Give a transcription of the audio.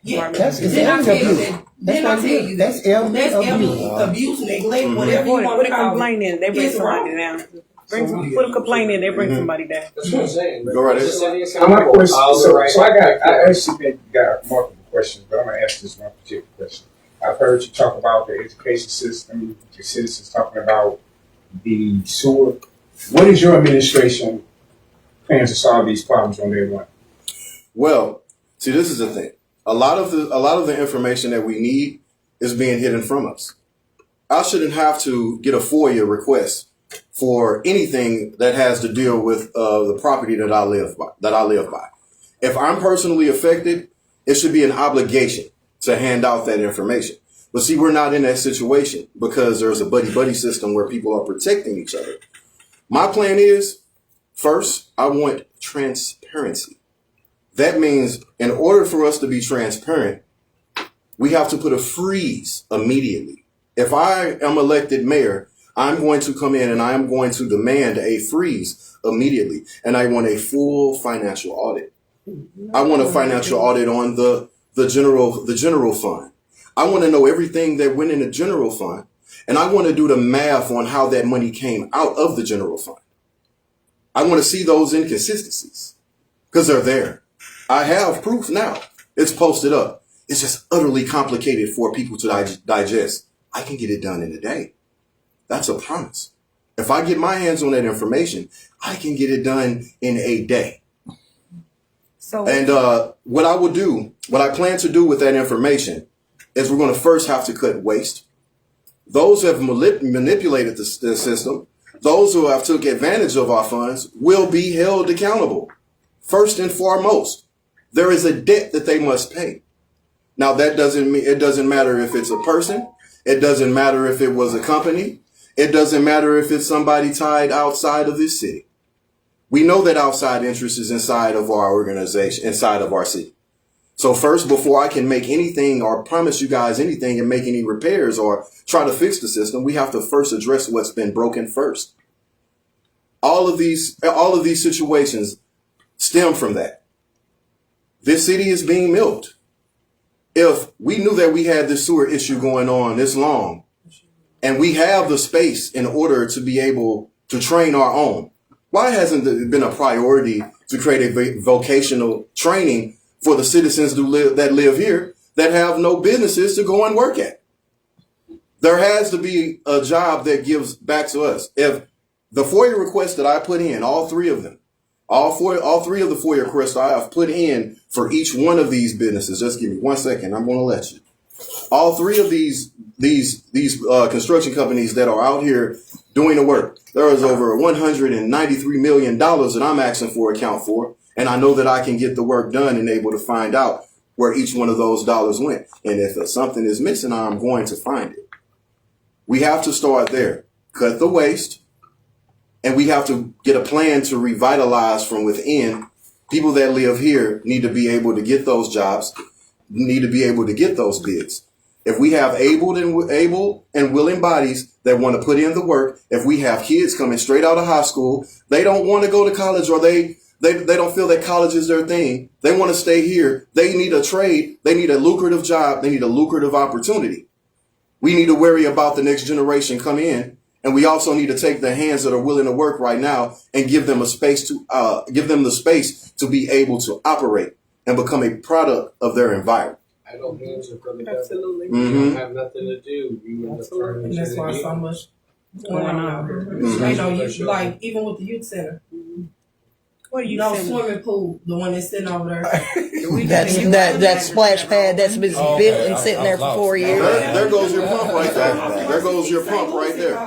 Yeah, That's then I tell you abuse. that. Then I tell you That's abuse, neglect, whatever you want Put to a call complaint in, they bring It's somebody wrong. down. Put a complaint in, they bring somebody down. That's what I'm saying. Go right ahead. So I actually got multiple questions, but I'm gonna ask this one particular question. I've heard you talk about the education system, your citizens talking about the sewer. What is your administration plan to solve these problems on day one? Well, see, this is the thing. A lot of the information that we need is being hidden from us. I shouldn't have to get a FOIA request for anything that has to deal with the property that I live by. If I'm personally affected, it should be an obligation to hand out that information. But see, we're not in that situation because there's a buddy-buddy system where people are protecting each other. My plan is, first, I want transparency. That means in order for us to be transparent, we have to put a freeze immediately. If I am elected mayor, I'm going to come in and I am going to demand a freeze immediately. And I want a full financial audit. I want a financial audit on the general fund. I want to know everything that went in the general fund. And I want to do the math on how that money came out of the general fund. I want to see those inconsistencies because they're there. I have proof now. It's posted up. It's just utterly complicated for people to digest. I can get it done in a day. That's a promise. If I get my hands on that information, I can get it done in a day. And what I plan to do with that information is we're going to first have to cut waste. Those who have manipulated the system, those who have took advantage of our funds will be held accountable. First and foremost, there is a debt that they must pay. Now, that doesn't mean it doesn't matter if it's a person. It doesn't matter if it was a company. It doesn't matter if it's somebody tied outside of this city. We know that outside interest is inside of our organization, inside of our city. So first, before I can make anything or promise you guys anything and make any repairs or try to fix the system, we have to first address what's been broken first. All of these situations stem from that. This city is being milked. If we knew that we had this sewer issue going on this long, and we have the space in order to be able to train our own, why hasn't it been a priority to create a vocational training for the citizens that live here that have no businesses to go and work at? There has to be a job that gives back to us. If the FOIA requests that I put in, all three of them, all three of the FOIA requests I have put in for each one of these businesses, just give me 1 second, I'm going to let you. All three of these construction companies that are out here doing the work, there is over $193 million that I'm asking for account for. And I know that I can get the work done and able to find out where each one of those dollars went. And if something is missing, I'm going to find it. We have to start there, cut the waste, and we have to get a plan to revitalize from within. People that live here need to be able to get those jobs, need to be able to get those bids. If we have able and willing bodies that want to put in the work, if we have kids coming straight out of high school, they don't want to go to college or they don't feel that college is their thing. They want to stay here. They need a trade. They need a lucrative job. They need a lucrative opportunity. We need to worry about the next generation come in. And we also need to take the hands that are willing to work right now and give them the space to be able to operate and become a product of their environment. I know hands are coming up. Absolutely. You don't have nothing to do. You end up turning And that's into why the so much going on out here. I know you like even with the youth center. What are you No saying? swimming pool, the one that's sitting over there. that splash pad that's been built and sitting there for 4 years. There goes your pump right there. There goes your pump right there.